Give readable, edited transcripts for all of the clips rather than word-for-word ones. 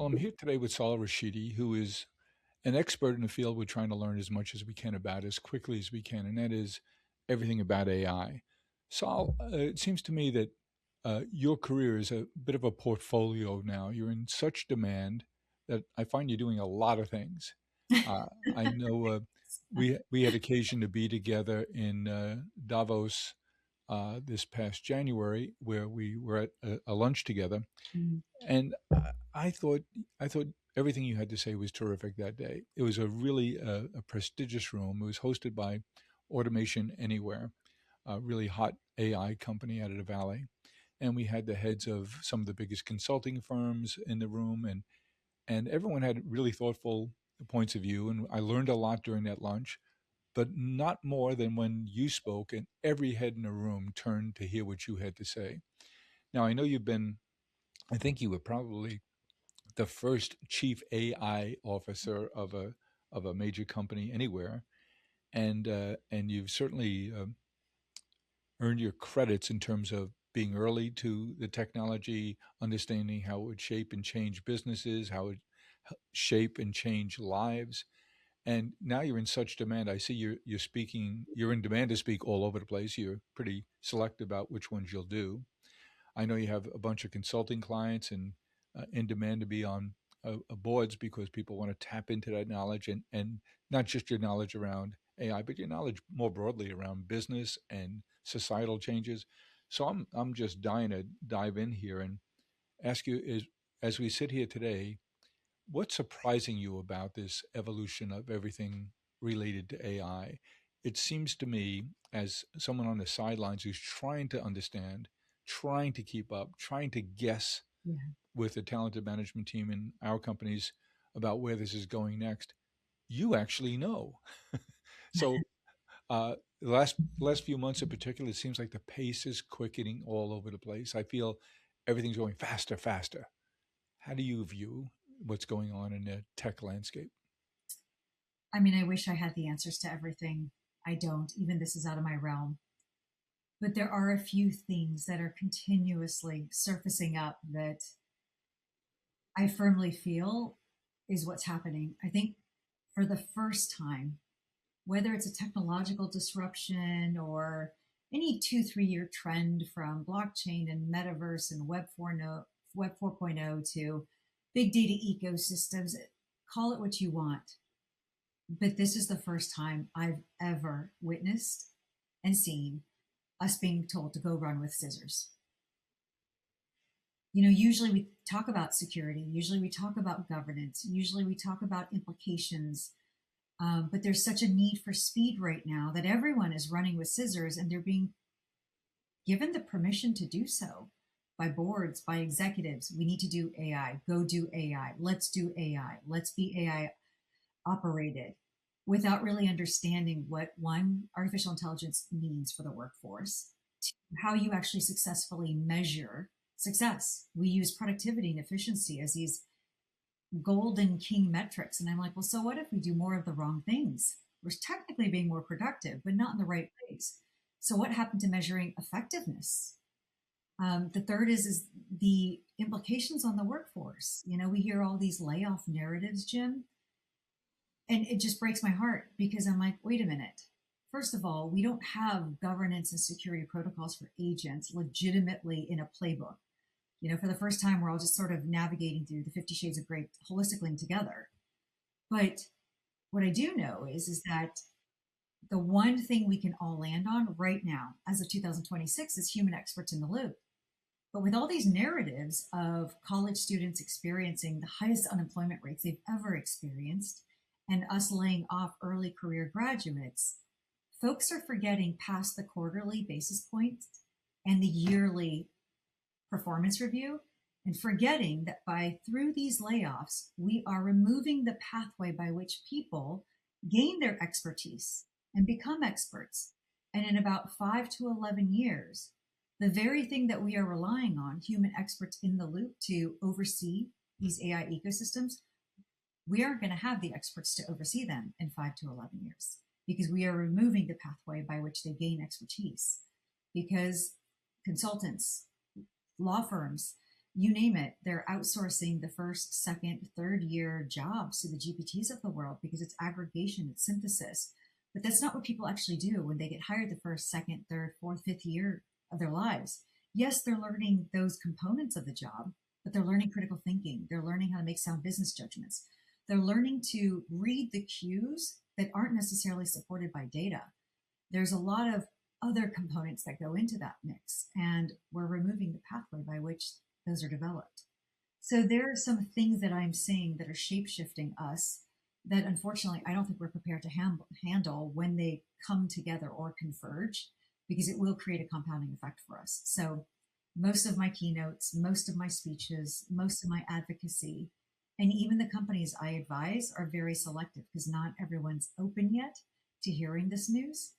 Well, I'm here today with Sol Rashidi, who is an expert in the field we're trying to learn as much as we can about as quickly as we can, and that is everything about AI. Sol, it seems to me that your career is a bit of a portfolio now. You're in such demand that I find you doing a lot of things. I know we had occasion to be together in Davos this past January, where we were at a lunch together, Mm. and I thought everything you had to say was terrific that day. It was a really a prestigious room. It was hosted by Automation Anywhere, a really hot AI company out of the valley, and we had the heads of some of the biggest consulting firms in the room, and everyone had really thoughtful points of view. And I learned a lot during that lunch, but not more than when you spoke, and every head in the room turned to hear what you had to say. Now I know you've been. I think you were probably the first chief AI officer of a major company anywhere, and you've certainly earned your credits in terms of being early to the technology, understanding how it would shape and change businesses, how it would shape and change lives. And now you're in such demand. I see you're speaking. You're in demand to speak all over the place. You're pretty select about which ones you'll do. I know you have a bunch of consulting clients and in demand to be on boards because people want to tap into that knowledge and not just your knowledge around AI, but your knowledge more broadly around business and societal changes. So I'm just dying to dive in here and ask you is as we sit here today, what's surprising you about this evolution of everything related to AI? It seems to me, as someone on the sidelines who's trying to understand, trying to keep up, trying to guess Yeah. with the talented management team in our companies about where this is going next, you actually know. So, the last few months in particular, it seems like the pace is quickening all over the place. I feel everything's going faster, faster. How do you view what's going on in the tech landscape? I mean, I wish I had the answers to everything. I don't. Even this is out of my realm. But there are a few things that are continuously surfacing up that I firmly feel is what's happening. I think for the first time, whether it's a technological disruption or any 2, 3 year trend from blockchain and metaverse and Web 4.0 to big data ecosystems, call it what you want. But this is the first time I've ever witnessed and seen us being told to go run with scissors. Usually we talk about security, usually we talk about governance, usually we talk about implications. But there's such a need for speed right now that everyone is running with scissors and they're being given the permission to do so by boards, by executives. We need to do AI, go do AI, let's do AI, let's be AI operated without really understanding what one, artificial intelligence means for the workforce, to how you actually successfully measure success. We use productivity and efficiency as these golden king metrics. And I'm like, well, so what if we do more of the wrong things? We're technically being more productive, but not in the right ways. So what happened to measuring effectiveness? The third is the implications on the workforce. We hear all these layoff narratives, Jim, and it just breaks my heart because I'm like, wait a minute. First of all, we don't have governance and security protocols for agents legitimately in a playbook. For the first time, we're all just sort of navigating through the 50 Shades of Grey holistically together. But what I do know is that the one thing we can all land on right now, as of 2026, is human experts in the loop. But with all these narratives of college students experiencing the highest unemployment rates they've ever experienced, and us laying off early career graduates, folks are forgetting past the quarterly basis points and the yearly performance review and forgetting that by through these layoffs, we are removing the pathway by which people gain their expertise and become experts. And in about 5 to 11 years, the very thing that we are relying on, human experts in the loop to oversee these AI ecosystems, we aren't going to have the experts to oversee them in 5 to 11 years because we are removing the pathway by which they gain expertise. Because consultants, law firms, you name it, they're outsourcing the first, second, third year jobs to the GPTs of the world because it's aggregation, it's synthesis. But that's not what people actually do when they get hired the first, second, third, fourth, fifth year of their lives. Yes, they're learning those components of the job, but they're learning critical thinking. They're learning how to make sound business judgments. They're learning to read the cues that aren't necessarily supported by data. There's a lot of other components that go into that mix, and we're removing the pathway by which those are developed. So there are some things that I'm seeing that are shape shifting us that unfortunately I don't think we're prepared to handle when they come together or converge, because it will create a compounding effect for us. So most of my keynotes, most of my speeches, most of my advocacy, and even the companies I advise are very selective because not everyone's open yet to hearing this news.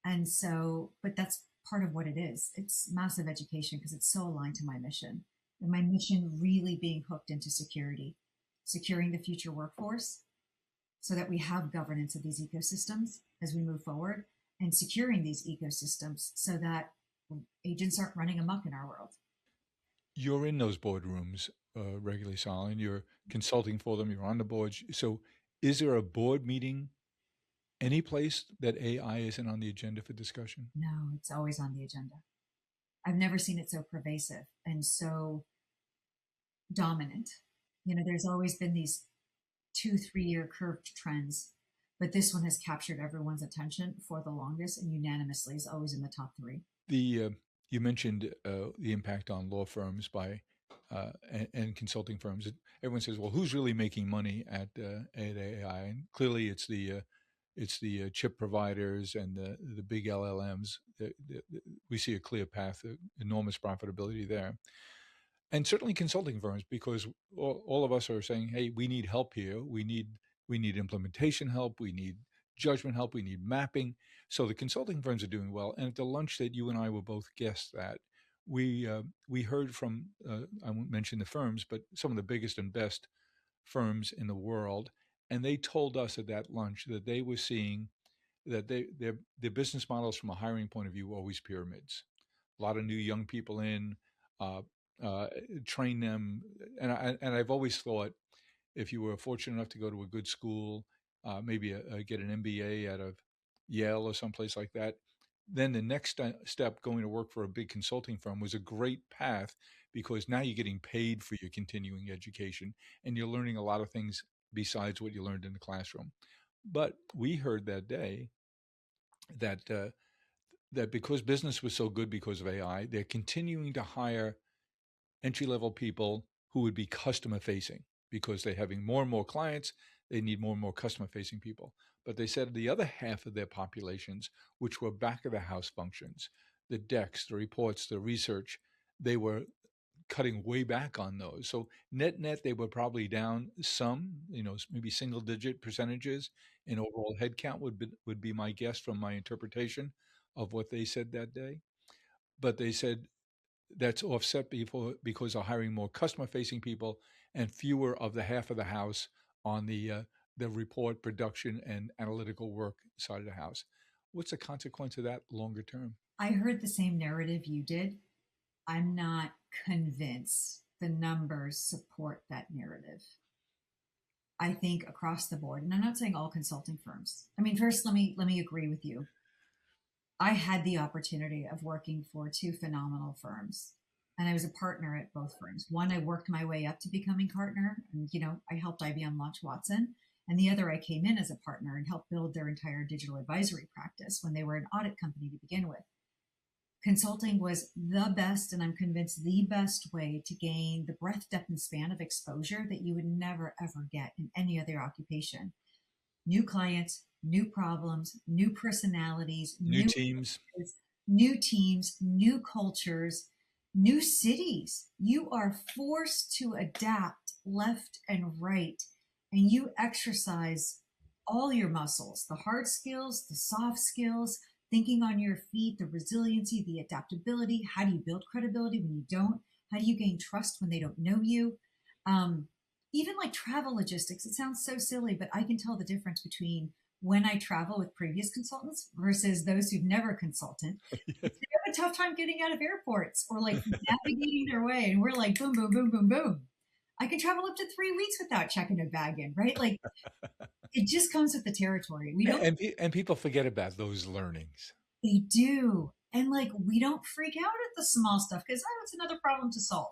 And so, but that's part of what it is. It's massive education because it's so aligned to my mission. And my mission really being hooked into security, securing the future workforce so that we have governance of these ecosystems as we move forward, and securing these ecosystems so that agents aren't running amok in our world. You're in those boardrooms regularly, Sol, and you're consulting for them. You're on the boards. So, is there a board meeting any place that AI isn't on the agenda for discussion? No, it's always on the agenda. I've never seen it so pervasive and so dominant. There's always been these 2, 3 year curved trends, but this one has captured everyone's attention for the longest and unanimously is always in the top three. The You mentioned the impact on law firms by and consulting firms. Everyone says, "Well, who's really making money at AI?" And clearly, it's the chip providers and the big LLMs. We see a clear path, enormous profitability there, and certainly consulting firms, because all of us are saying, "Hey, we need help here. We need implementation help. We need judgment help. We need mapping." So the consulting firms are doing well. And at the lunch that you and I were both guests at, we heard from I won't mention the firms, but some of the biggest and best firms in the world, and they told us at that lunch that they were seeing that their business models from a hiring point of view were always pyramids. A lot of new young people in, uh, uh, train them, and I've always thought if you were fortunate enough to go to a good school, maybe get an MBA out of Yale or someplace like that, then the next step, going to work for a big consulting firm, was a great path because now you're getting paid for your continuing education and you're learning a lot of things besides what you learned in the classroom. But we heard that day that that because business was so good because of AI, they're continuing to hire entry level people who would be customer facing because they're having more and more clients. They need more and more customer facing people. But they said the other half of their populations, which were back of the house functions, the decks, the reports, the research, they were cutting way back on those. So net, they were probably down some, maybe single digit percentages in overall headcount would be my guess from my interpretation of what they said that day. But they said that's offset because they're hiring more customer facing people and fewer of the half of the house on the report production and analytical work side of the house. What's the consequence of that longer term? I heard the same narrative you did. I'm not convinced the numbers support that narrative. I think across the board, and I'm not saying all consulting firms. I mean, first, let me agree with you. I had the opportunity of working for two phenomenal firms, and I was a partner at both firms. One, I worked my way up to becoming partner, and I helped IBM launch Watson. And the other, I came in as a partner and helped build their entire digital advisory practice when they were an audit company to begin with. Consulting was the best, and I'm convinced the best way to gain the breadth, depth, and span of exposure that you would never, ever get in any other occupation. New clients, new problems, new personalities, New teams. new teams, new cultures, new cities. You are forced to adapt left and right, and you exercise all your muscles, the hard skills, the soft skills, thinking on your feet, the resiliency, the adaptability. How do you build credibility when you don't? How do you gain trust when they don't know you? Um, Even like travel logistics, it sounds so silly, but I can tell the difference between when I travel with previous consultants versus those who've never consulted. They have a tough time getting out of airports or like navigating their way. And we're like, boom, boom, boom, boom, boom. I can travel up to 3 weeks without checking a bag in, right? Like it just comes with the territory. We don't, And people forget about those learnings. they do. And like we don't freak out at the small stuff because oh, it's another problem to solve.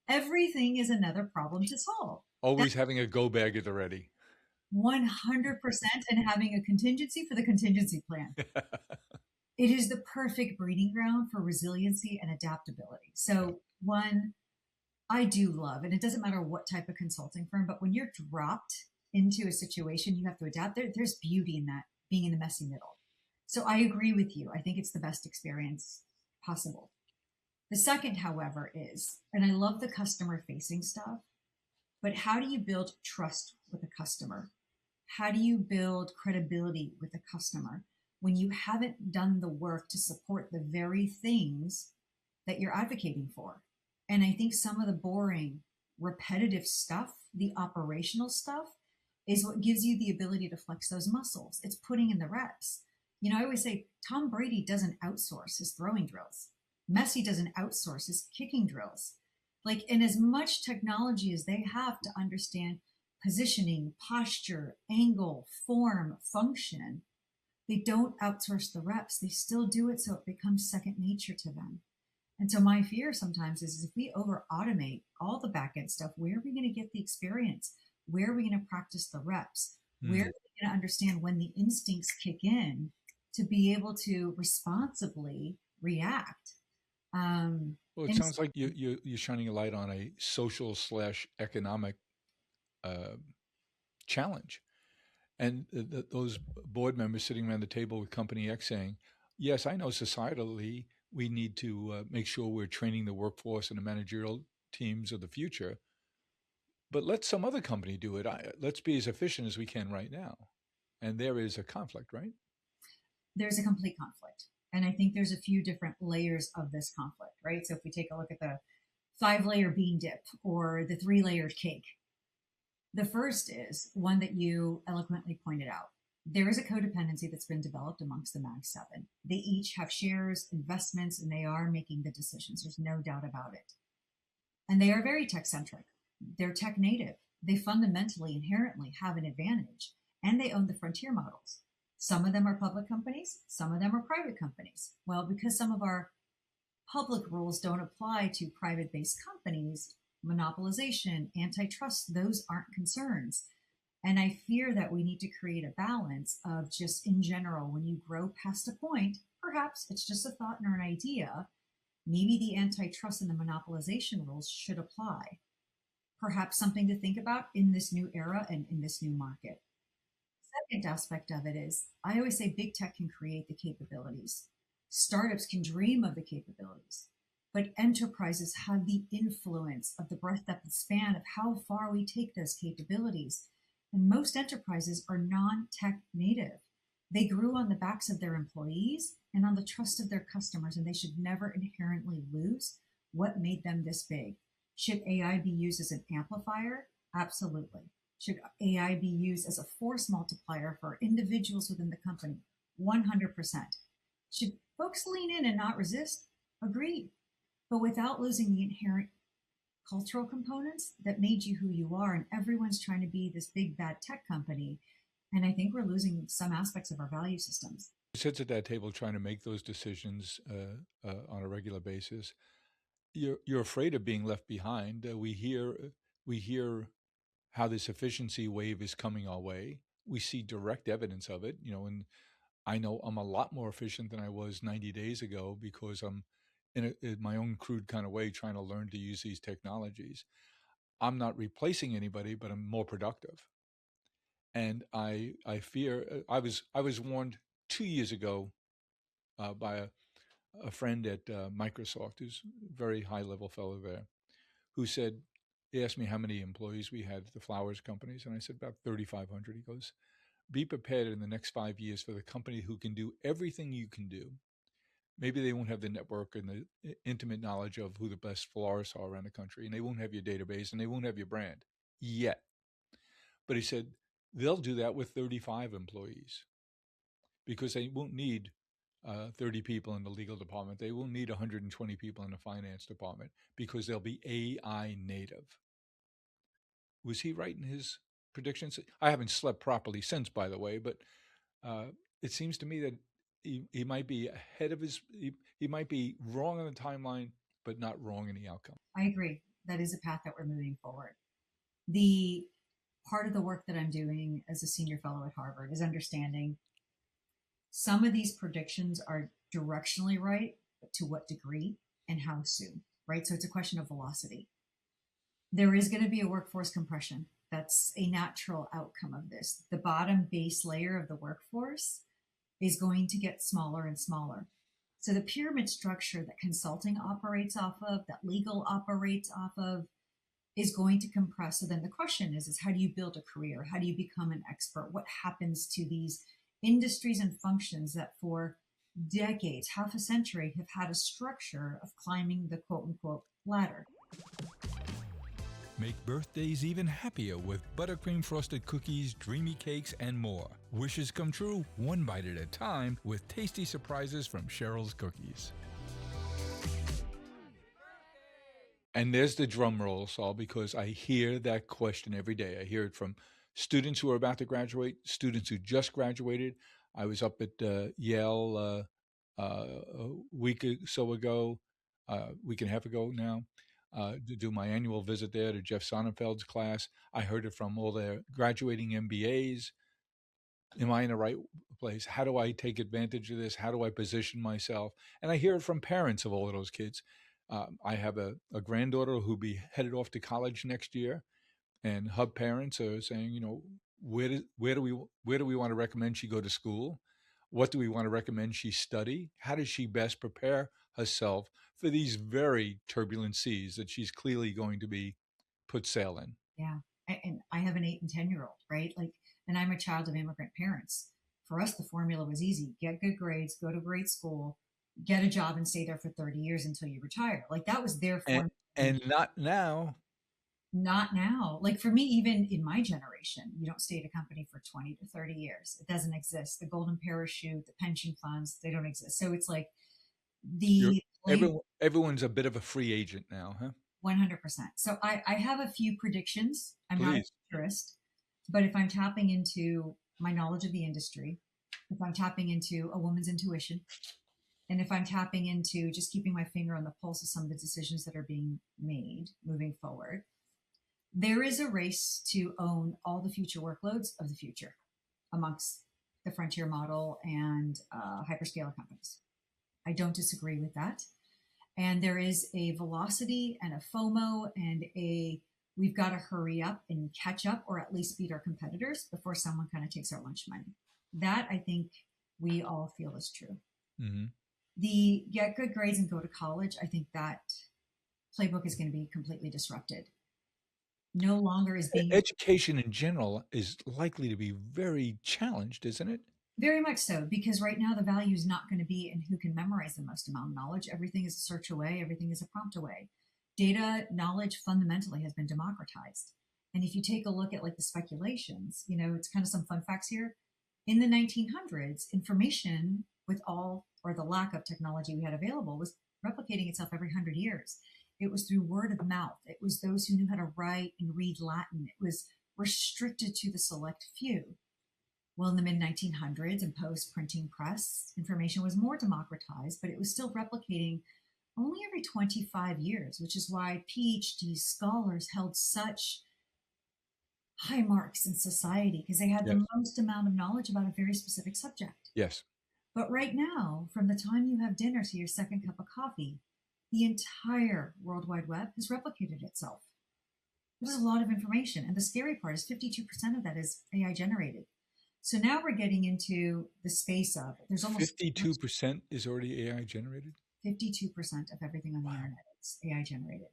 Everything is another problem to solve. That's Always having a go bag at the ready. 100% and having a contingency for the contingency plan. It is the perfect breeding ground for resiliency and adaptability. Yeah. So, one, I do love, and it doesn't matter what type of consulting firm, but when you're dropped into a situation, you have to adapt. There's beauty in that, being in the messy middle. So, I agree with you. I think it's the best experience possible. The second, however, is, and I love the customer facing stuff, but how do you build trust with a customer? How do you build credibility with a customer when you haven't done the work to support the very things that you're advocating for? And I think some of the boring, repetitive stuff, the operational stuff, is what gives you the ability to flex those muscles. It's putting in the reps. You know, I always say Tom Brady doesn't outsource his throwing drills. Messi doesn't outsource his kicking drills. Like, in as much technology as they have to understand positioning, posture, angle, form, function, they don't outsource the reps. They still do it so it becomes second nature to them. And so my fear sometimes is if we over automate all the back end stuff, where are we going to get the experience? Where are we going to practice the reps? Where are Mm. we going to understand when the instincts kick in to be able to responsibly react? Well, it And sounds like you're shining a light on a social slash economic uh, challenge. And those board members sitting around the table with Company X saying, yes, I know societally we need to make sure we're training the workforce and the managerial teams of the future, but let some other company do it. Let's be as efficient as we can right now. And there is a conflict, right? there's a complete conflict. And I think there's a few different layers of this conflict, right? So if we take a look at the 5 layer bean dip or the 3 layered cake, the first is one that you eloquently pointed out. There is a codependency that's been developed amongst the Mag 7. They each have shares, investments, and they are making the decisions. There's no doubt about it. And they are very tech centric. They're tech native. They fundamentally, inherently have an advantage, and they own the frontier models. Some of them are public companies, some of them are private companies. Well, because some of our public rules don't apply to private based companies, monopolization, antitrust, those aren't concerns. And I fear that we need to create a balance of just in general, when you grow past a point, perhaps it's just a thought or an idea, maybe the antitrust and the monopolization rules should apply. Perhaps something to think about in this new era and in this new market. Second aspect of it is I always say big tech can create the capabilities. Startups can dream of the capabilities, but enterprises have the influence of the breadth, depth, and span of how far we take those capabilities. And most enterprises are non tech native. They grew on the backs of their employees and on the trust of their customers, and they should never inherently lose what made them this big. Should AI be used as an amplifier? Absolutely. Should AI be used as a force multiplier for individuals within the company? 100%. Should folks lean in and not resist? Agreed. But without losing the inherent cultural components that made you who you are, and everyone's trying to be this big bad tech company. And I think we're losing some aspects of our value systems. Who sits at that table trying to make those decisions on a regular basis? You're afraid of being left behind. We hear how this efficiency wave is coming our way. We see direct evidence of it. And I know I'm a lot more efficient than I was 90 days ago because I'm in my own crude kind of way trying to learn to use these technologies. I'm not replacing anybody, but I'm more productive. And I fear I was warned 2 years ago by a friend at Microsoft, who's a very high level fellow there, who said, he asked me how many employees we had at the flowers companies, and I said about 3,500. He goes, be prepared in the next 5 years for the company who can do everything you can do. Maybe they won't have the network and the intimate knowledge of who the best florists are around the country, and they won't have your database, and they won't have your brand yet. But he said, they'll do that with 35 employees because they won't need 30 people in the legal department. They will need 120 people in the finance department because they'll be AI native. Was he right in his predictions? I haven't slept properly since, by the way, but uh, it seems to me that he might be ahead of he might be wrong on the timeline, but not wrong in the outcome. I agree. That is a path that we're moving forward. The part of the work that I'm doing as a senior fellow at Harvard is understanding some of these predictions are directionally right, but to what degree and how soon, right? So it's a question of velocity. There is going to be a workforce compression. That's a natural outcome of this. The bottom base layer of the workforce is going to get smaller and smaller. So the pyramid structure that consulting operates off of, that legal operates off of, is going to compress. So then the question is how do you build a career? How do you become an expert? What happens to these industries and functions that for decades, half a century, have had a structure of climbing the quote unquote ladder? Make birthdays even happier with buttercream frosted cookies, dreamy cakes, and more. Wishes come true one bite at a time with tasty surprises from Cheryl's Cookies. And there's the drum roll, Saul, because I hear that question every day. I hear it from students who are about to graduate, students who just graduated. I was up at Yale a week or so ago, week and a half ago now, to do my annual visit there to Jeff Sonnenfeld's class. I heard it from all their graduating MBAs. Am I in the right place? How do I take advantage of this? How do I position myself? And I hear it from parents of all of those kids. I have a granddaughter who'll be headed off to college next year, and her parents are saying, you know, where do we want to recommend she go to school? What do we want to recommend she study? How does she best prepare herself for these very turbulent seas that she's clearly going to be put sail in? Yeah. And I have an 8 and 10-year-old, right? Like, and I'm a child of immigrant parents. For us, the formula was easy: get good grades, go to great school, get a job, and stay there for 30 years until you retire. Like, that was their And formula. and not now. Not now. Like, for me, even in my generation, you don't stay at a company for 20 to 30 years. It doesn't exist. The golden parachute, the pension funds, they don't exist. So it's like You're the labor. everyone's a bit of a free agent now, huh? 100%. So I have a few predictions. I'm not a Please. futurist, but if I'm tapping into my knowledge of the industry, if I'm tapping into a woman's intuition, and if I'm tapping into just keeping my finger on the pulse of some of the decisions that are being made moving forward, there is a race to own all the future workloads of the future amongst the frontier model and hyperscaler companies. I don't disagree with that. And there is a velocity and a FOMO and a we've got to hurry up and catch up or at least beat our competitors before someone kind of takes our lunch money. That I think we all feel is true. Mm-hmm. The get good grades and go to college, I think that playbook is going to be completely disrupted. No longer is being Education in general is likely to be very challenged, isn't it? very much so, because right now the value is not going to be in who can memorize the most amount of knowledge. Everything is a search away, everything is a prompt away. Data knowledge fundamentally has been democratized. And if you take a look at like the speculations, you know, it's kind of some fun facts here. In the 1900s, information with all or the lack of technology we had available was replicating itself every 100 years. It was through word of mouth. It was those who knew how to write and read Latin. It was restricted to the select few. Well, in the mid 1900s and post printing press, information was more democratized, but it was still replicating only every 25 years, which is why PhD scholars held such high marks in society because they had Yes. the most amount of knowledge about a very specific subject. Yes. But right now, from the time you have dinner to your second cup of coffee, the entire World Wide Web has replicated itself. There's a lot of information. And the scary part is 52% of that is AI generated. So now we're getting into the space of there's almost 52% is already AI generated. 52% of everything on the Wow. internet is AI generated.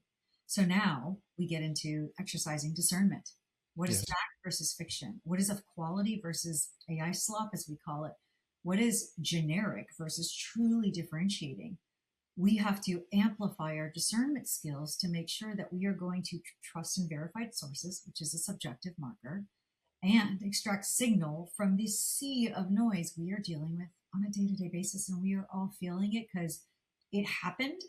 So now we get into exercising discernment. What is Yes. fact versus fiction? What is of quality versus AI slop, as we call it? What is generic versus truly differentiating? We have to amplify our discernment skills to make sure that we are going to trust in verified sources, which is a subjective marker, and extract signal from this sea of noise we are dealing with on a day-to-day basis. And we are all feeling it because it happened,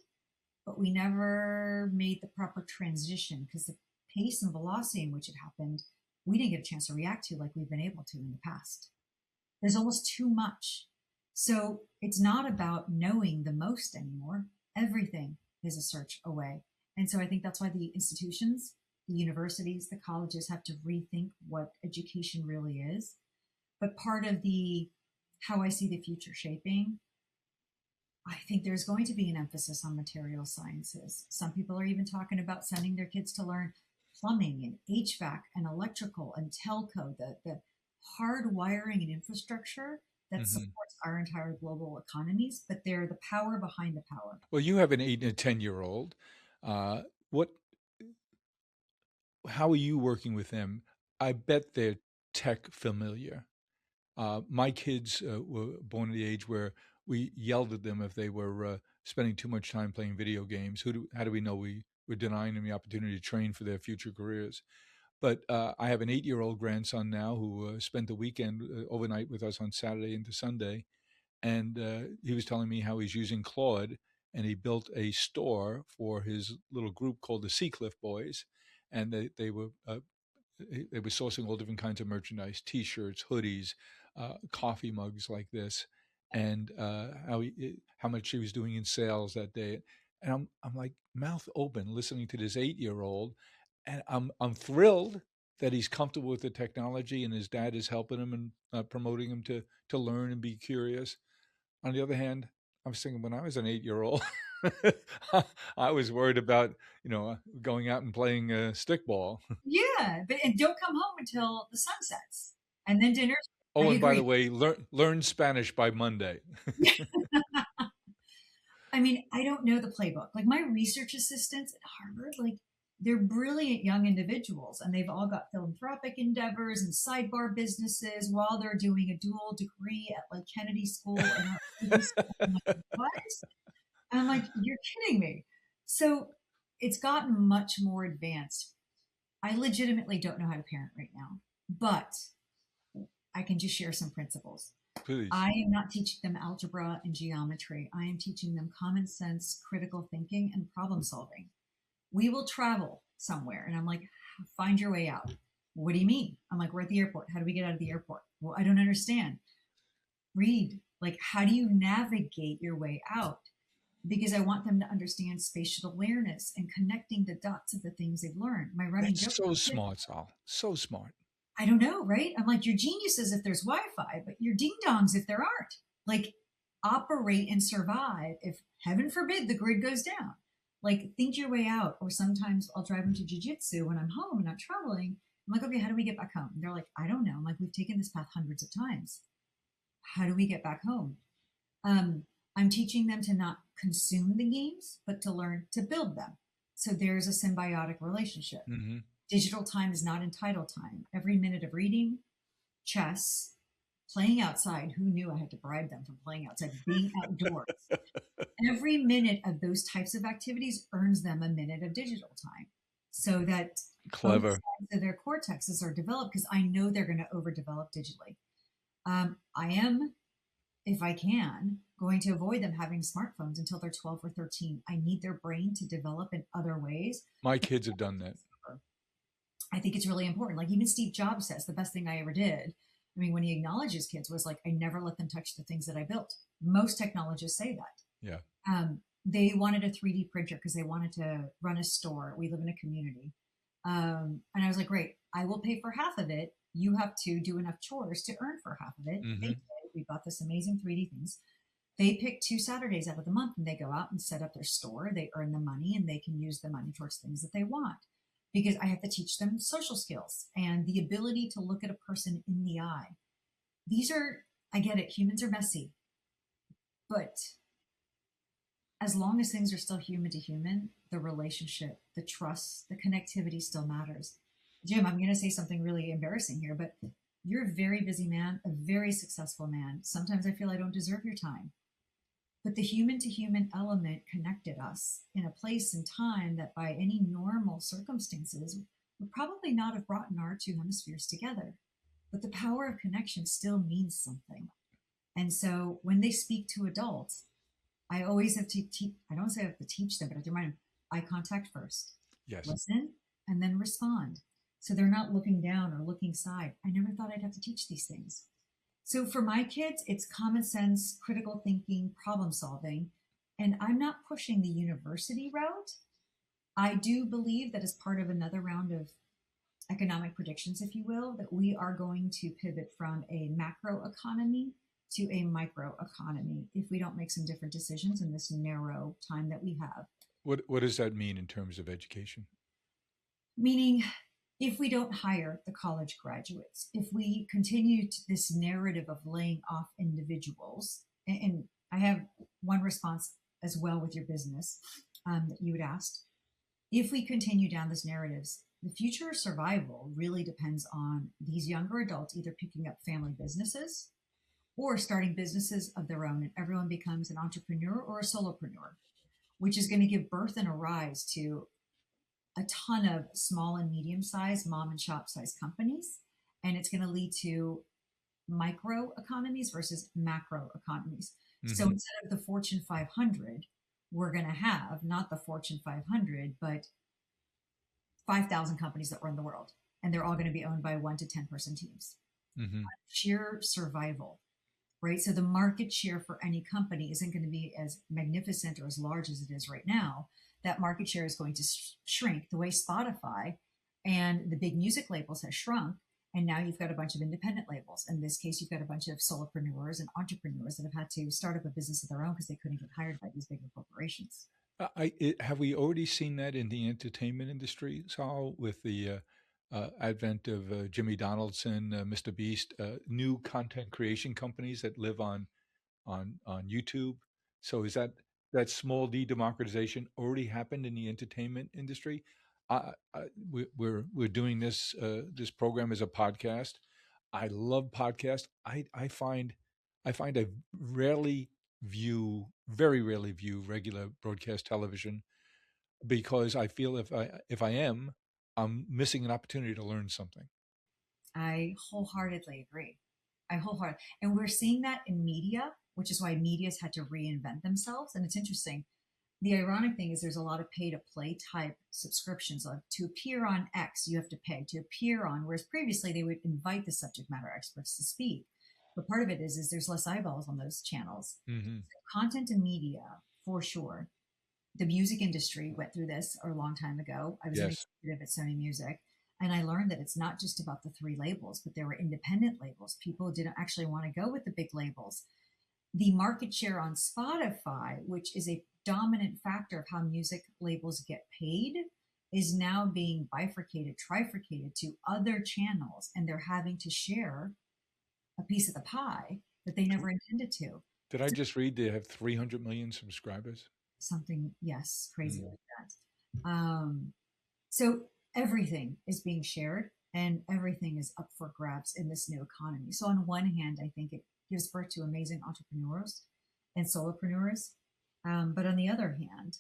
but we never made the proper transition because the pace and velocity in which it happened, we didn't get a chance to react to like we've been able to in the past. There's almost too much. So it's not about knowing the most anymore. Everything is a search away. And so I think that's why the institutions, the universities, the colleges have to rethink what education really is. But part of the how I see the future shaping, I think there's going to be an emphasis on material sciences. Some people are even talking about sending their kids to learn plumbing and HVAC and electrical and telco, the hard wiring and infrastructure that Hmm. supports our entire global economies, but they're the power behind the power. Well, you have an 8 and a 10-year-old. What how are you working with them? I bet they're tech familiar. My kids were born at the age where we yelled at them if they were spending too much time playing video games. How do we know we were denying them the opportunity to train for their future careers? But I have an 8-year-old grandson now who spent the weekend overnight with us on Saturday into Sunday, and he was telling me how he's using Claude, and he built a store for his little group called the Seacliff Boys, and they were sourcing all different kinds of merchandise, T-shirts, hoodies, coffee mugs like this, and how much he was doing in sales that day. And I'm like mouth open listening to this 8-year old, and I'm thrilled that he's comfortable with the technology and his dad is helping him and promoting him to learn and be curious. On the other hand, I was thinking when I was an 8-year old, I was worried about going out and playing stickball. Yeah, but and don't come home until the sun sets, and then dinner's. I Oh, and by agree. the way, learn Spanish by Monday. I mean, I don't know the playbook. Like my research assistants at Harvard, like they're brilliant young individuals and they've all got philanthropic endeavors and sidebar businesses while they're doing a dual degree at like Kennedy School and Harvard School. I'm like, what? And I'm like, you're kidding me. So it's gotten much more advanced. I legitimately don't know how to parent right now, but I can just share some principles. Please. I am not teaching them algebra and geometry. I am teaching them common sense, critical thinking, and problem solving. We will travel somewhere. And I'm like, find your way out. What do you mean? I'm like, we're at the airport. How do we get out of the airport? Well, I don't understand. Read. Like, how do you navigate your way out? Because I want them to understand spatial awareness and connecting the dots of the things they've learned. My running That's joke, so smart, Sal. So smart. I don't know, right? I'm like, you're geniuses if there's Wi-Fi, but you're ding dongs if there aren't. Like, operate and survive if heaven forbid the grid goes down. Like, think your way out. Or sometimes I'll drive them to jujitsu when I'm home and I'm traveling. I'm like, okay, how do we get back home? And they're like, I don't know. I'm like, we've taken this path hundreds of times. How do we get back home? Um, I'm teaching them to not consume the games, but to learn to build them. So there's a symbiotic relationship. Hmm. Digital time is not entitled time. Every minute of reading, chess, playing outside. Who knew I had to bribe them from playing outside, being outdoors? Every minute of those types of activities earns them a minute of digital time so that both Clever. sides of their cortexes are developed because I know they're going to overdevelop digitally. I am, if I can, going to avoid them having smartphones until they're 12 or 13. I need their brain to develop in other ways. My kids have done that. I think it's really important. Like even Steve Jobs says, the best thing I ever did. I mean, when he acknowledges kids, was like, I never let them touch the things that I built. Most technologists say that. Yeah. They wanted a 3D printer because they wanted to run a store. We live in a community. And I was like, great, I will pay for half of it. You have to do enough chores to earn for half of it. They Hmm. did. We bought this amazing 3D things. They pick 2 Saturdays out of the month and they go out and set up their store. They earn the money and they can use the money towards things that they want. Because I have to teach them social skills and the ability to look at a person in the eye. These are, I get it, humans are messy, but as long as things are still human to human, the relationship, the trust, the connectivity still matters. Jim, I'm going to say something really embarrassing here, but you're a very busy man, a very successful man. Sometimes I feel I don't deserve your time. But the human to human element connected us in a place and time that by any normal circumstances would probably not have brought our two hemispheres together. but the power of connection still means something. And so when they speak to adults, I always have to teach, I don't say I have to teach them, but I have to remind them eye contact first, Yes. listen, and then respond. So they're not looking down or looking side. I never thought I'd have to teach these things. So for my kids, it's common sense, critical thinking, problem solving. And I'm not pushing the university route. I do believe that as part of another round of economic predictions, if you will, that we are going to pivot from a macro economy to a micro economy if we don't make some different decisions in this narrow time that we have. What does that mean in terms of education? Meaning, if we don't hire the college graduates, if we continue to this narrative of laying off individuals, and I have one response as well with your business that you had asked. If we continue down this narratives, the future of survival really depends on these younger adults either picking up family businesses or starting businesses of their own, and everyone becomes an entrepreneur or a solopreneur, which is going to give birth and a rise to a ton of small and medium sized mom and shop sized companies. And it's going to lead to micro economies versus macro economies. So Mm-hmm. instead of the Fortune 500, we're going to have not the Fortune 500, but 5,000 companies that run the world. And they're all going to be owned by 1 to 10 person teams. Mm-hmm. Sheer survival, right? So the market share for any company isn't going to be as magnificent or as large as it is right now. That market share is going to shrink the way Spotify and the big music labels has shrunk. And now you've got a bunch of independent labels. In this case, you've got a bunch of solopreneurs and entrepreneurs that have had to start up a business of their own because they couldn't get hired by these bigger corporations. Have we already seen that in the entertainment industry, Saul, with the advent of Jimmy Donaldson, Mr. Beast, new content creation companies that live on YouTube? So is that small d democratization already happened in the entertainment industry? We're doing this program as a podcast. I love podcasts. I find I very rarely view regular broadcast television because I feel if I am, I'm missing an opportunity to learn something. I wholeheartedly agree. I wholeheartedly, and we're seeing that in media, which is why media's had to reinvent themselves. And it's interesting. The ironic thing is there's a lot of pay to play type subscriptions. Like to appear on X, you have to pay to appear on, whereas previously they would invite the subject matter experts to speak. But part of it is there's less eyeballs on those channels. Hmm. So content and media, for sure. The music industry went through this a long time ago. I was an Yes. executive at Sony Music, and I learned that it's not just about the three labels, but there were independent labels. People didn't actually want to go with the big labels. The market share on Spotify, which is a dominant factor of how music labels get paid, is now being bifurcated, trifurcated to other channels, and they're having to share a piece of the pie that they never intended to. Did I just read they have 300 million subscribers? Something, yes, crazy Mm. like that. So everything is being shared and everything is up for grabs in this new economy. So on one hand, I think it gives birth to amazing entrepreneurs and solopreneurs. But on the other hand,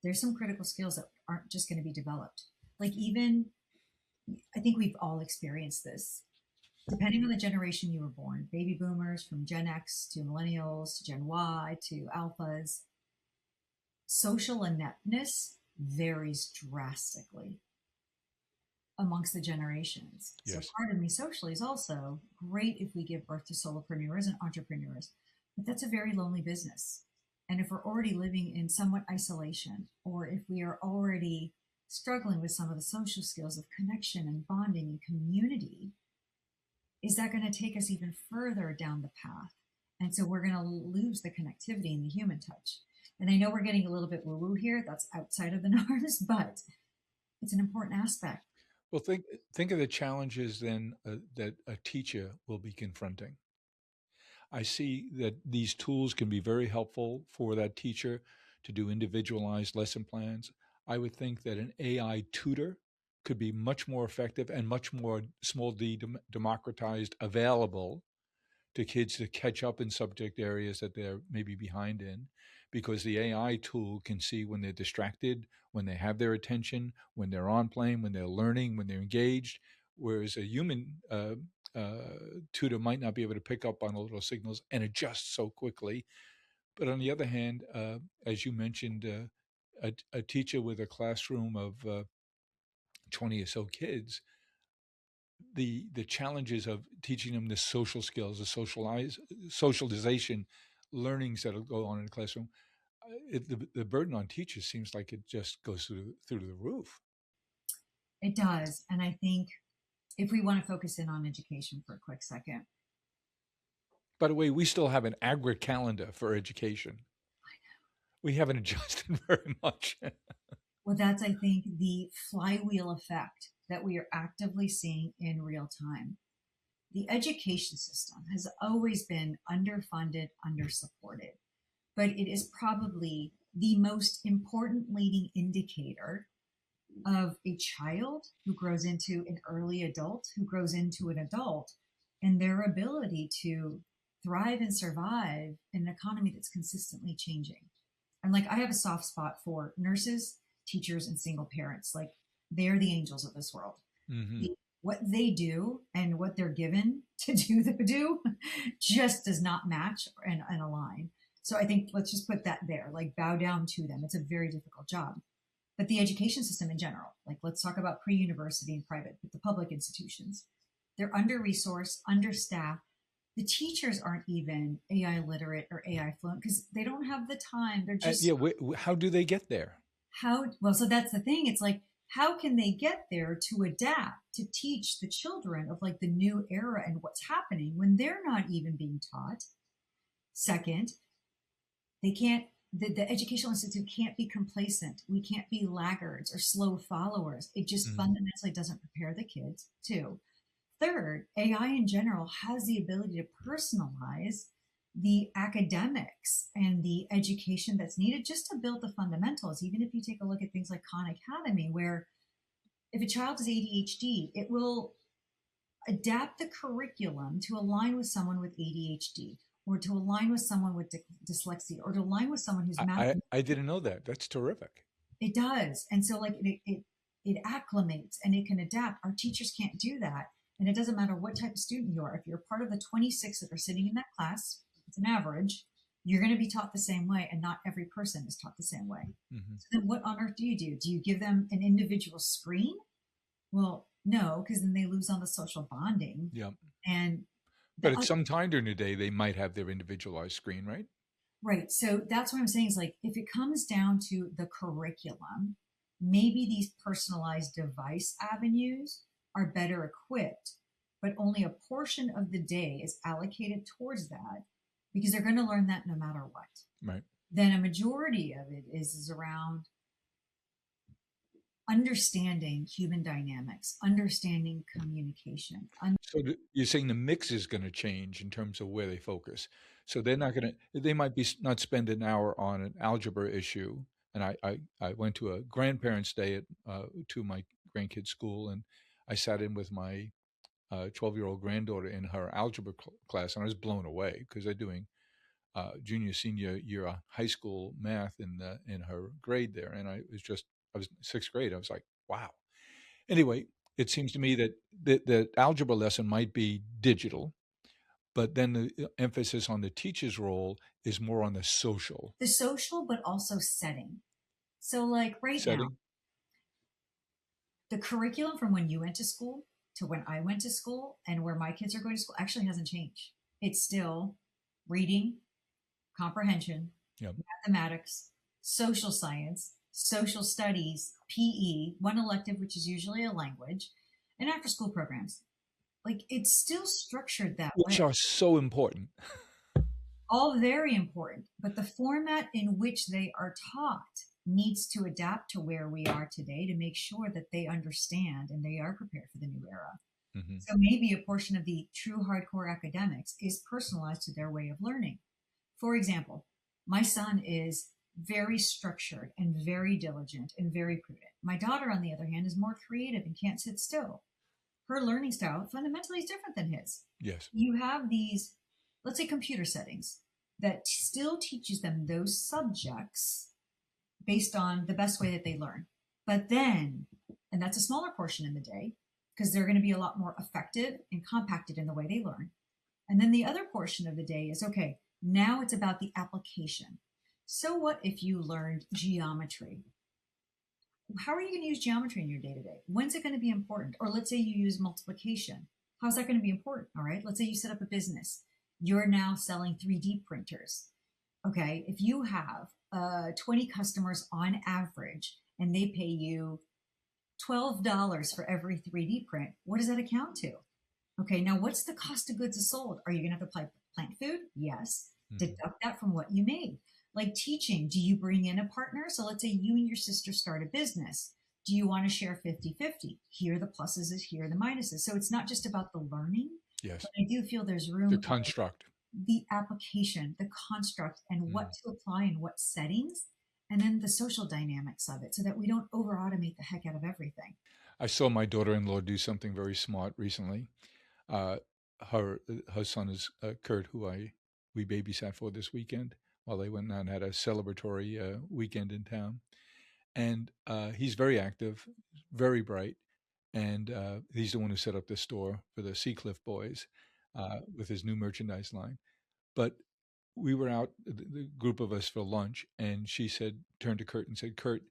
there's some critical skills that aren't just going to be developed. Like even, I think we've all experienced this. Depending on the generation you were born, baby boomers from Gen X to millennials to Gen Y to alphas, social ineptness varies drastically amongst the generations. So Yes. part of me socially is also great if we give birth to solopreneurs and entrepreneurs, but that's a very lonely business. And if we're already living in somewhat isolation, or if we are already struggling with some of the social skills of connection and bonding and community, is that going to take us even further down the path? And so we're going to lose the connectivity and the human touch. And I know we're getting a little bit woo woo here. That's outside of the norms, but it's an important aspect. Well, think of the challenges then that a teacher will be confronting. I see that these tools can be very helpful for that teacher to do individualized lesson plans. I would think that an AI tutor could be much more effective and much more small d democratized available to kids to catch up in subject areas that they're maybe behind in because the AI tool can see when they're distracted, when they have their attention, when they're on plane, when they're learning, when they're engaged. Whereas a human tutor might not be able to pick up on the little signals and adjust so quickly. But on the other hand, as you mentioned, a teacher with a classroom of 20 or so kids, the challenges of teaching them the social skills, the socialization learnings that'll go on in the classroom, the burden on teachers seems like it just goes through the roof. It does. And I think if we want to focus in on education for a quick second, By the way, we still have an agri calendar for education. We haven't adjusted very much. well, that's, I think, the flywheel effect that we are actively seeing in real time. The education system has always been underfunded, undersupported, but it is probably the most important leading indicator of a child who grows into an early adult, who grows into an adult, and their ability to thrive and survive in an economy that's consistently changing. And like, I have a soft spot for nurses, teachers, and single parents. Like, they're the angels of this world. Mm-hmm. What they do and what they're given to do just does not match and align. So I think let's just put that there, like bow down to them. It's a very difficult job. But the education system in general, like let's talk about pre-university and private, but the public institutions, they're under-resourced, understaffed. The teachers aren't even AI literate or AI fluent because they don't have the time. They're just Yeah. How do they get there? how well. So that's the thing. It's like, how can they get there to adapt to teach the children of like the new era and what's happening when they're not even being taught? Second, they can't, the educational institute can't be complacent. We can't be laggards or slow followers. It just Mm-hmm. fundamentally doesn't prepare the kids. Two, third, AI in general has the ability to personalize the academics and the education that's needed just to build the fundamentals. Even if you take a look at things like Khan Academy, where if a child has ADHD, it will adapt the curriculum to align with someone with ADHD or to align with someone with dyslexia or to align with someone who's math. I didn't know that. That's terrific. It does. And so like it acclimates and it can adapt. Our teachers can't do that. And it doesn't matter what type of student you are. If you're part of the 26 that are sitting in that class, it's an average, you're going to be taught the same way. And not every person is taught the same way. Mm-hmm. So then what on earth do? Do you give them an individual screen? Well, no, because then they lose on the social bonding. Yeah. And But the at some time during the day, they might have their individualized screen, right? right. So that's what I'm saying is like, if it comes down to the curriculum, maybe these personalized device avenues are better equipped, but only a portion of the day is allocated towards that because they're going to learn that no matter what. Right. Then a majority of it is around understanding human dynamics, understanding communication. So you're saying the mix is going to change in terms of where they focus. So they're not going to. They might be not spend an hour on an algebra issue. And I went to a grandparents' day at to my grandkids' school, and I sat in with my 12-year-old granddaughter in her algebra class, and I was blown away because they're doing junior senior year high school math in her grade there, and I was sixth grade. I was like, wow. Anyway, it seems to me that the algebra lesson might be digital, but then the emphasis on the teacher's role is more on The social, but also setting. So, like right now, setting. the curriculum from when you went to school to when I went to school and where my kids are going to school actually hasn't changed. It's still reading, comprehension, Yeah. mathematics, social science, social studies, PE, one elective, which is usually a language, and after school programs. Like it's still structured that way. Which are so important. All very important, but the format in which they are taught needs to adapt to where we are today to make sure that they understand and they are prepared for the new era. Mm-hmm. So maybe a portion of the true hardcore academics is personalized to their way of learning. For example, my son is very structured and very diligent and very prudent. My daughter, on the other hand, is more creative and can't sit still. Her learning style fundamentally is different than his. Yes. You have these, let's say, computer settings that still teaches them those subjects based on the best way that they learn. But then, and that's a smaller portion in the day, because they're going to be a lot more effective and compacted in the way they learn. And then the other portion of the day is okay, now it's about the application. So, what if you learned geometry? How are you going to use geometry in your day to day? When's it going to be important? Or let's say you use multiplication. How's that going to be important? All right. Let's say you set up a business. You're now selling 3D printers. Okay. If you have 20 customers on average and they pay you $12 for every 3D print, what does that account to? Okay. Now, what's the cost of goods sold? Are you going to have to plant food? Yes. Mhm. Deduct that from what you made. Like teaching, do you bring in a partner? So let's say you and your sister start a business. Do you want to share 50-50? Here are the pluses, here are the minuses. So it's not just about the learning, Yes. but I do feel there's The room of construct. the application, the construct, and what Mm. to apply in what settings, and then the social dynamics of it so that we don't over automate the heck out of everything. I saw my daughter-in-law do something very smart recently. Uh, her son is Kurt, who we babysat for this weekend while they went and had a celebratory weekend in town. And he's very active, very bright, and he's the one who set up the store for the Seacliff boys with his new merchandise line. But we were out, the group of us, for lunch, and she said, turned to Kurt and said, "Kurt,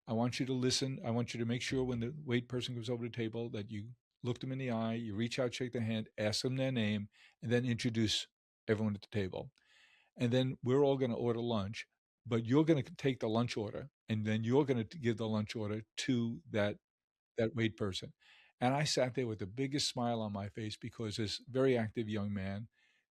I want you to listen. I want you to make sure when the wait person comes over the table that you look them in the eye, you reach out, shake their hand, ask them their name, and then introduce everyone at the table. And then we're all going to order lunch, but you're going to take the lunch order, and then you're going to give the lunch order to that wait person." And I sat there with the biggest smile on my face because this very active young man,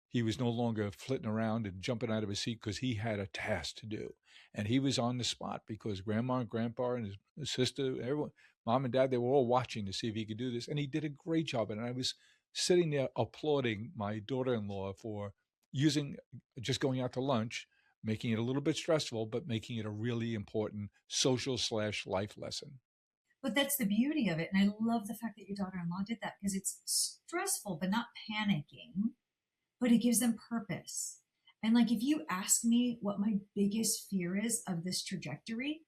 he was no longer flitting around and jumping out of his seat because he had a task to do. And he was on the spot because grandma and grandpa and his sister, everyone, mom and dad, they were all watching to see if he could do this. And he did a great job. And I was sitting there applauding my daughter in law for using just going out to lunch, making it a little bit stressful, but making it a really important social/life lesson. But that's the beauty of it. And I love the fact that your daughter in law did that because it's stressful, but not panicking, but it gives them purpose. And like, if you ask me what my biggest fear is of this trajectory,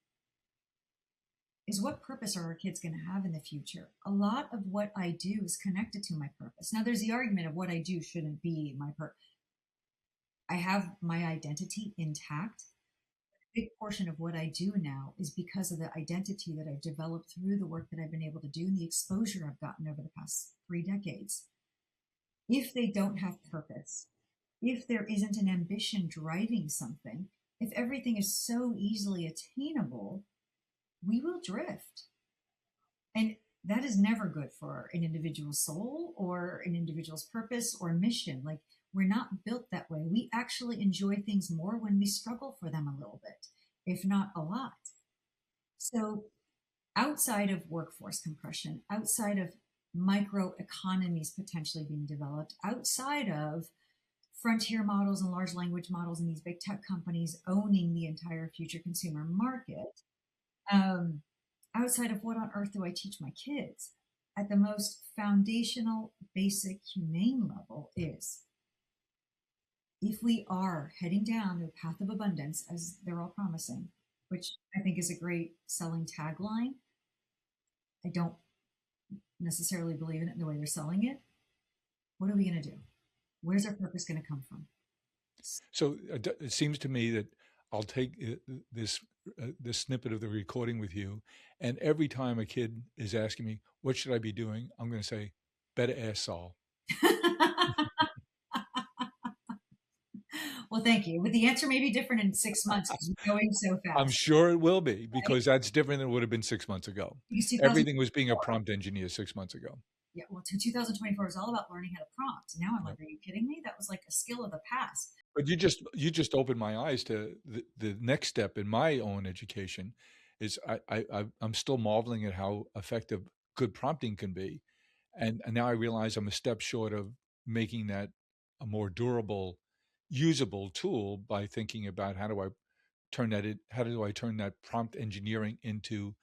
is what purpose are our kids going to have in the future? A lot of what I do is connected to my purpose. Now, there's the argument of what I do shouldn't be my purpose. I have my identity intact. A big portion of what I do now is because of the identity that I've developed through the work that I've been able to do and the exposure I've gotten over the past 3 decades. If they don't have purpose, if there isn't an ambition driving something, if everything is so easily attainable, we will drift. And that is never good for an individual's soul or an individual's purpose or mission. Like, we're not built that way. We actually enjoy things more when we struggle for them a little bit, if not a lot. So, outside of workforce compression, outside of micro economies potentially being developed, outside of frontier models and large language models and these big tech companies owning the entire future consumer market, um, outside of what on earth do I teach my kids? At the most foundational, basic, humane level is if we are heading down the path of abundance, as they're all promising, which I think is a great selling tagline. I don't necessarily believe in it in the way they're selling it. What are we going to do? Where's our purpose going to come from? So it seems to me that I'll take this snippet of the recording with you, and every time a kid is asking me, "What should I be doing?" I'm going to say, "Better ask Saul." Well, thank you. But the answer may be different in 6 months because we're going so I'm fast, sure it will be right? because that's different than it would have been 6 months ago. Because Everything was being a 2024, prompt engineer 6 months ago. yeah, well, 2024 is all about learning how to prompt. Now I'm Yep. like, are you kidding me? That was like a skill of the past. But you just opened my eyes to the next step in my own education. Is I'm still marveling at how effective good prompting can be, and now I realize I'm a step short of making that a more durable, usable tool by thinking about how do I turn that prompt engineering into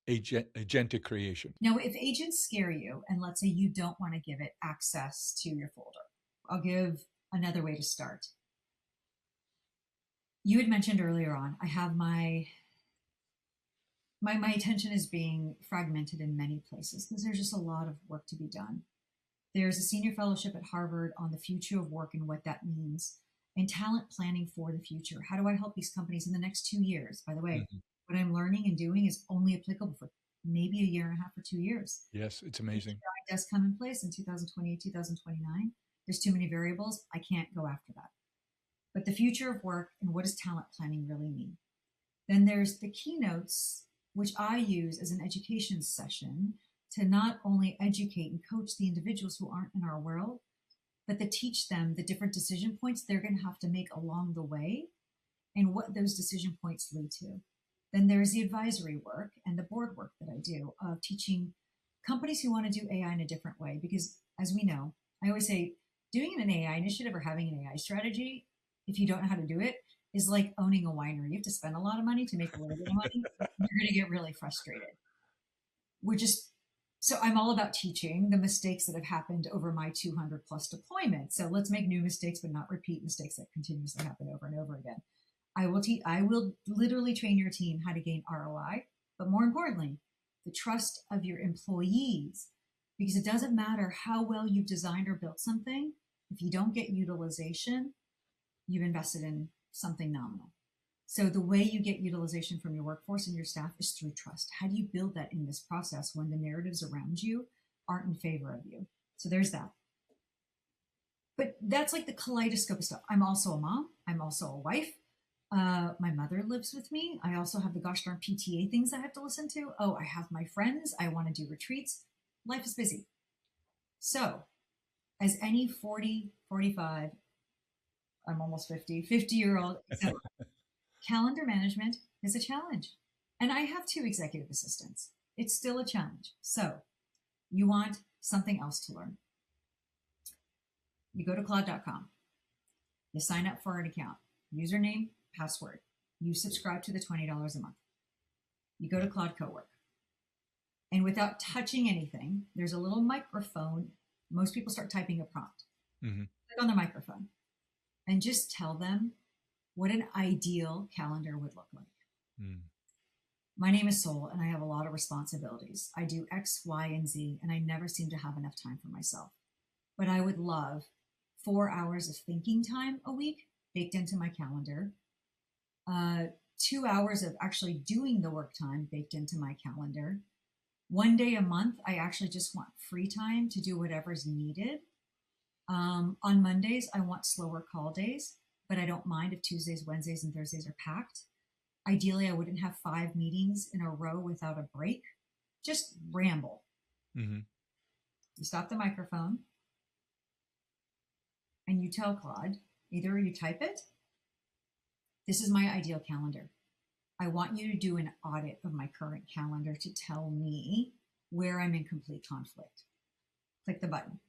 agentic creation. Now, if agents scare you, and let's say you don't want to give it access to your folder, I'll give another way to start. You had mentioned earlier on, I have my my attention is being fragmented in many places because there's just a lot of work to be done. There's a senior fellowship at Harvard on the future of work and what that means, and talent planning for the future. How do I help these companies in the next 2 years? By the way, Hmm. what I'm learning and doing is only applicable for maybe a year and a half or 2 years. Yes, it's The amazing. AI does come in place in 2028, 2029. There's too many variables. I can't go after that. But the future of work and what does talent planning really mean? Then there's the keynotes, which I use as an education session to not only educate and coach the individuals who aren't in our world, but to teach them the different decision points they're going to have to make along the way and what those decision points lead to. Then there's the advisory work and the board work that I do of teaching companies who want to do AI in a different way. Because as we know, I always say doing an AI initiative or having an AI strategy, if you don't know how to do it, is like owning a winery. You have to spend a lot of money to make a little bit of money. You're going to get really frustrated. We're just so I'm all about teaching the mistakes that have happened over my 200 plus deployments. So let's make new mistakes, but not repeat mistakes that continuously happen over and over again. I will literally train your team how to gain ROI, but more importantly, the trust of your employees, because it doesn't matter how well you've designed or built something. If you don't get utilization, you've invested in something nominal. So the way you get utilization from your workforce and your staff is through trust. How do you build that in this process when the narratives around you aren't in favor of you? So there's that. But that's like the kaleidoscope of stuff. I'm also a mom. I'm also a wife. My mother lives with me. I also have the gosh darn PTA things I have to listen to. Oh, I have my friends. I want to do retreats. Life is busy. So, as any 40, 45, I'm almost 50, 50-year old, etc., calendar management is a challenge. And I have two executive assistants. It's still a challenge. So, you want something else to learn. You go to Claude.com. You sign up for an account, username, password. You subscribe to the $20 a month. You go to Claude Cowork. And without touching anything, there's a little microphone. Most people start typing a prompt. Mm-hmm. Click on the microphone and just tell them what an ideal calendar would look like. Mm. My name is Sol, and I have a lot of responsibilities. I do X, Y, and Z, and I never seem to have enough time for myself. But I would love 4 hours of thinking time a week baked into my calendar, 2 hours of actually doing the work time baked into my calendar. One day a month, I actually just want free time to do whatever's needed. On Mondays, I want slower call days, but I don't mind if Tuesdays, Wednesdays, and Thursdays are packed. Ideally, I wouldn't have 5 meetings in a row without a break. Just ramble. Mm-hmm. You stop the microphone and you tell Claude, either you type it, this is my ideal calendar. I want you to do an audit of my current calendar to tell me where I'm in complete conflict. Click the button.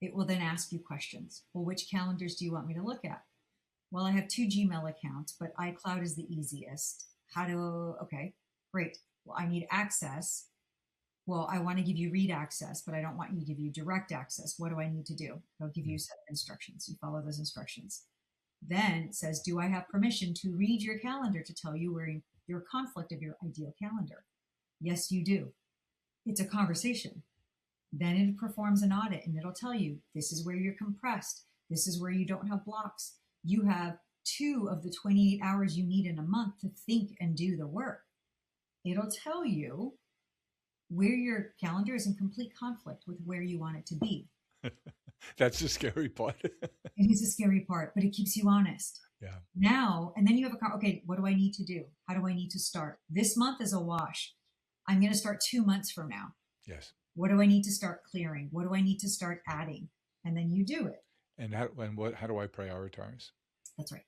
It will then ask you questions. Well, which calendars do you want me to look at? Well, I have two Gmail accounts, but iCloud is the easiest. Okay, great. Well, I need access. Well, I want to give you read access, but I don't want you to give you direct access. What do I need to do? They'll give you a set of instructions. You follow those instructions. Then it says, do I have permission to read your calendar to tell you where your conflict of your ideal calendar? Yes, you do. It's a conversation. Then it performs an audit and it'll tell you this is where you're compressed. This is where you don't have blocks. You have 2 of the 28 hours you need in a month to think and do the work. It'll tell you where your calendar is in complete conflict with where you want it to be. That's the scary part. It is a scary part, but it keeps you honest. Yeah. Now, and then you have okay, what do I need to do? How do I need to start? This month is a wash. I'm going to start 2 months from now. Yes. What do I need to start clearing? What do I need to start adding? And then you do it. And how do I prioritize? That's right.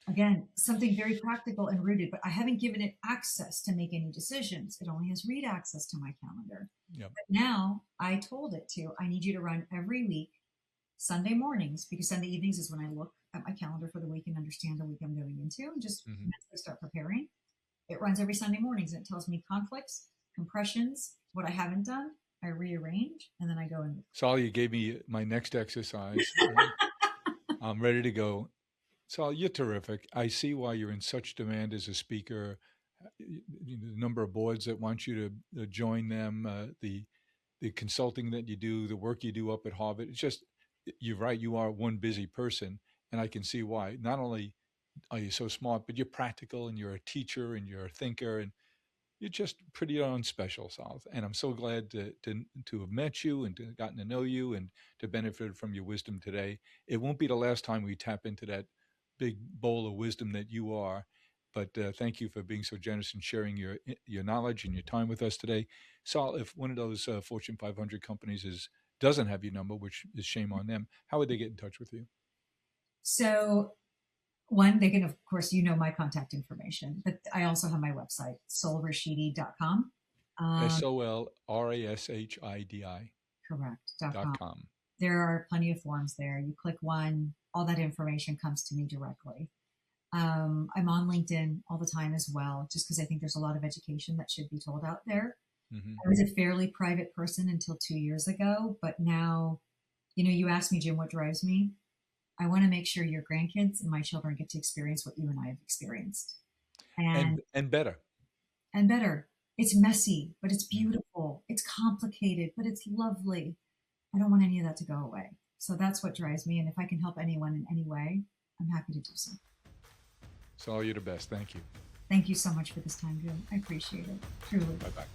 Again, something very practical and rooted, but I haven't given it access to make any decisions. It only has read access to my calendar. Yep. But now I told it to, I need you to run every week, Sunday mornings, because Sunday evenings is when I look at my calendar for the week and understand the week I'm going into and just mentally start preparing. It runs every Sunday mornings and it tells me conflicts, compressions, what I haven't done. I rearrange and then I go in. Saul, you gave me my next exercise. I'm ready to go. Saul, you're terrific. I see why you're in such demand as a speaker, the number of boards that want you to join them, the consulting that you do, the work you do up at Harvard. It's just, you're right, you are one busy person, and I can see why. Not only are you so smart, but you're practical and you're a teacher and you're a thinker, and you're just pretty darn special, Sal. And I'm so glad to have met you and to have gotten to know you and to benefit from your wisdom today. It won't be the last time we tap into that big bowl of wisdom that you are. But thank you for being so generous and sharing your knowledge and your time with us today, Saul. If one of those Fortune 500 companies doesn't have your number, which is shame on them, how would they get in touch with you? So one, they can, of course, my contact information, but I also have my website, solrashidi.com. Um, SOLRASHIDI correct.com. .com. There are plenty of forms there. You click one, all that information comes to me directly. I'm on LinkedIn all the time as well, just because I think there's a lot of education that should be told out there. Mm-hmm. I was a fairly private person until 2 years ago, but now, you asked me, Jim, what drives me? I want to make sure your grandkids and my children get to experience what you and I have experienced. And And better. and better. It's messy, but it's Mm. beautiful. It's complicated, but it's lovely. I don't want any of that to go away. So that's what drives me. And if I can help anyone in any way, I'm happy to do so. Saul, you're the best. Thank you. Thank you so much for this time, Jim. I appreciate it. Truly. Bye bye.